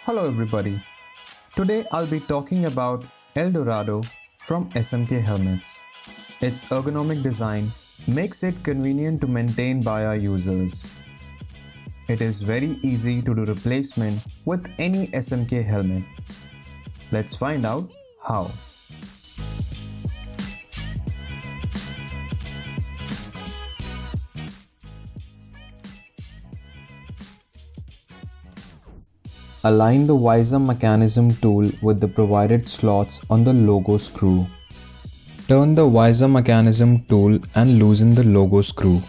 Hello everybody. Today I'll be talking about Eldorado from SMK Helmets. Its ergonomic design makes it convenient to maintain by our users. It is very easy to do replacement with any SMK helmet. Let's find out how. Align the visor mechanism tool with the provided slots on the logo screw. Turn the visor mechanism tool and loosen the logo screw.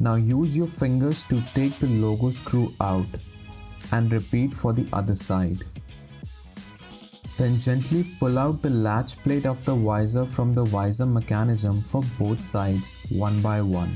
Now use your fingers to take the logo screw out and repeat for the other side. Then gently pull out the latch plate of the visor from the visor mechanism for both sides one by one.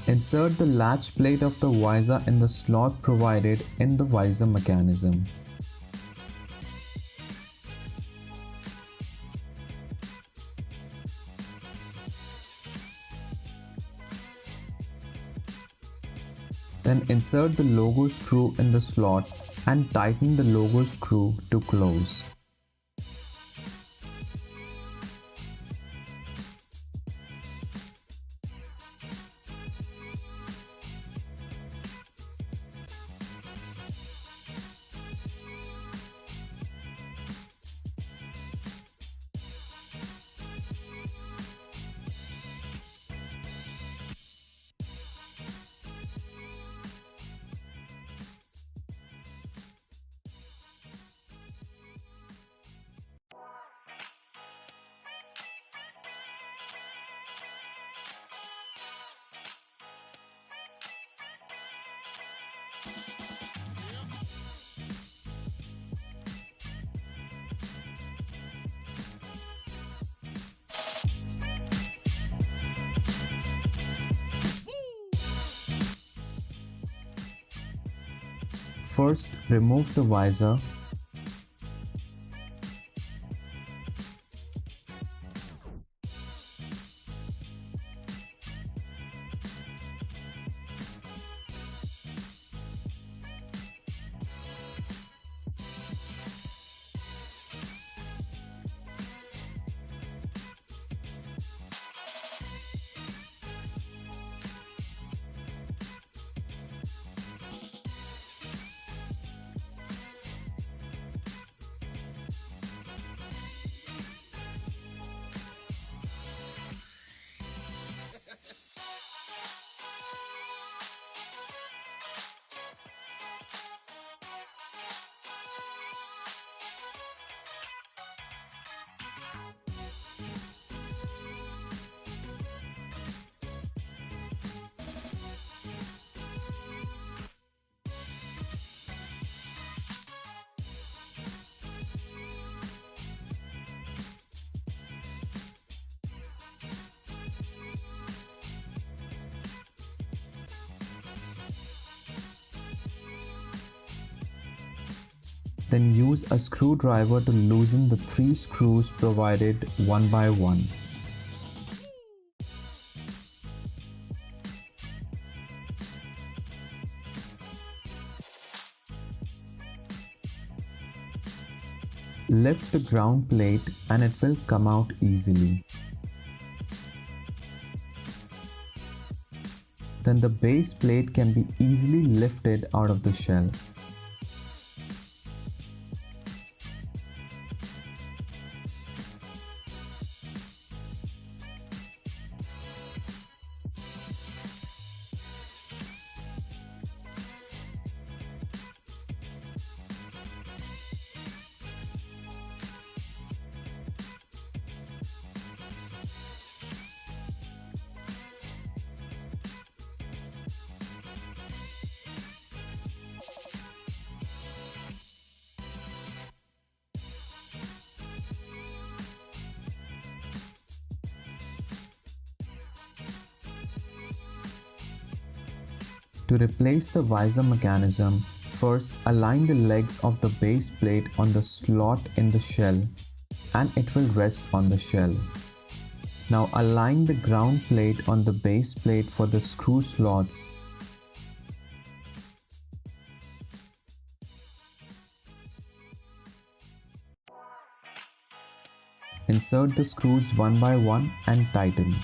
Insert the latch plate of the visor in the slot provided in the visor mechanism. Then insert the logo screw in the slot and tighten the logo screw to close. First, remove the visor. Then use a screwdriver to loosen the 3 screws provided one by one. Lift the ground plate and it will come out easily. Then the base plate can be easily lifted out of the shell. To replace the visor mechanism, first align the legs of the base plate on the slot in the shell and it will rest on the shell. Now align the ground plate on the base plate for the screw slots. Insert the screws one by one and tighten.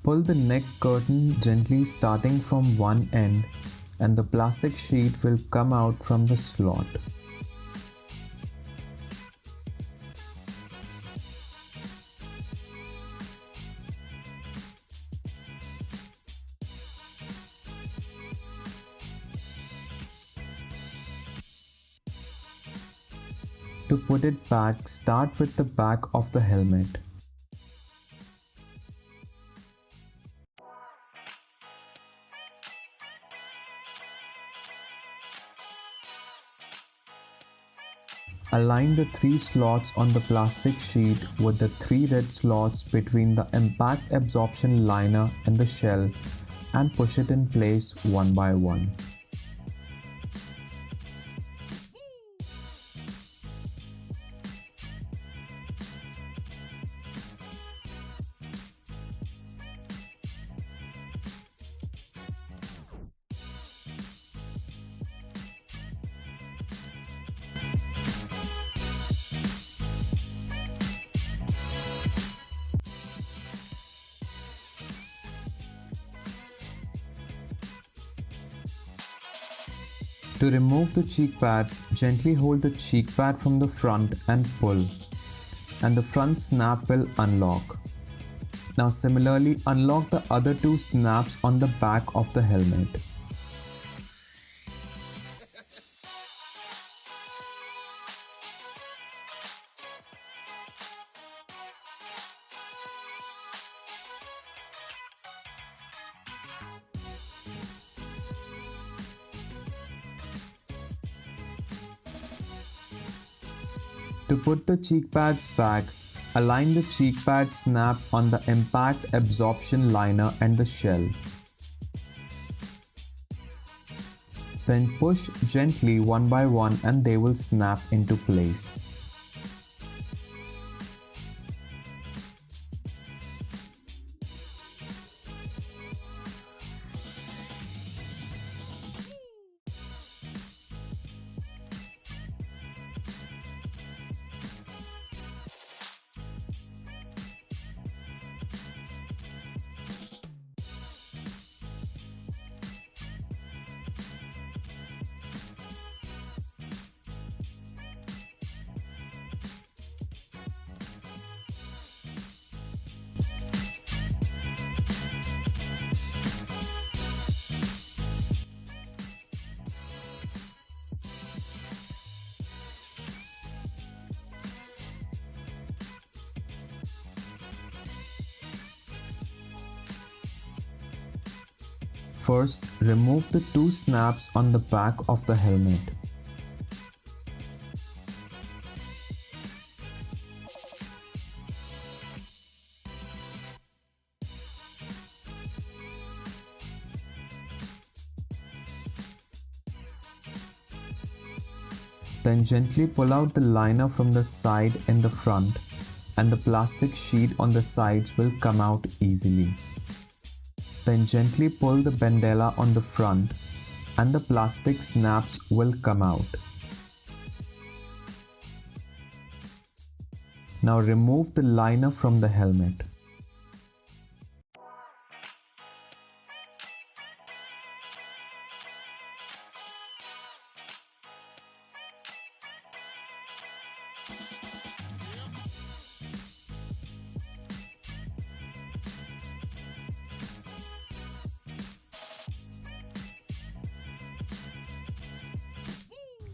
Pull the neck curtain gently starting from one end and the plastic sheet will come out from the slot. To put it back, start with the back of the helmet. Align the 3 slots on the plastic sheet with the 3 red slots between the impact absorption liner and the shell and push it in place one by one. To remove the cheek pads, gently hold the cheek pad from the front and pull, and the front snap will unlock. Now similarly, unlock the other two snaps on the back of the helmet. To put the cheek pads back, align the cheek pad snap on the impact absorption liner and the shell. Then push gently one by one and they will snap into place. First, remove the two snaps on the back of the helmet. Then gently pull out the liner from the side in the front, and the plastic sheet on the sides will come out easily. Then gently pull the bandella on the front and the plastic snaps will come out. Now remove the liner from the helmet.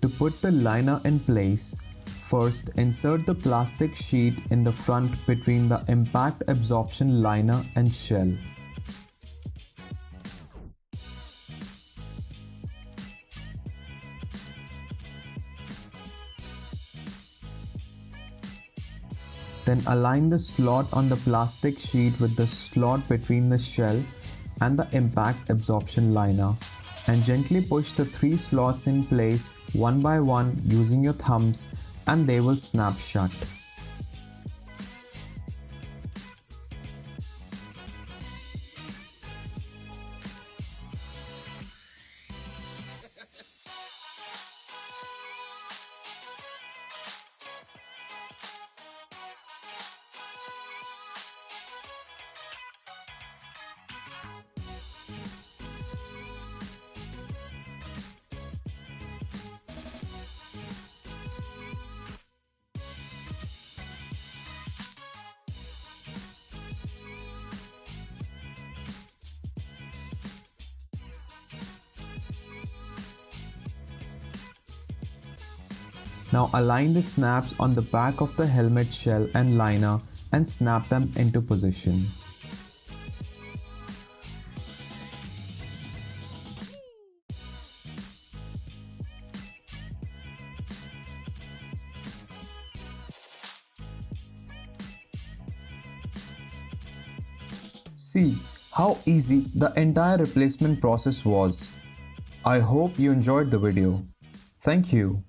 To put the liner in place, first insert the plastic sheet in the front between the impact absorption liner and shell. Then align the slot on the plastic sheet with the slot between the shell and the impact absorption liner, and gently push the three slots in place one by one using your thumbs, and they will snap shut. Now align the snaps on the back of the helmet shell and liner and snap them into position. See how easy the entire replacement process was. I hope you enjoyed the video. Thank you.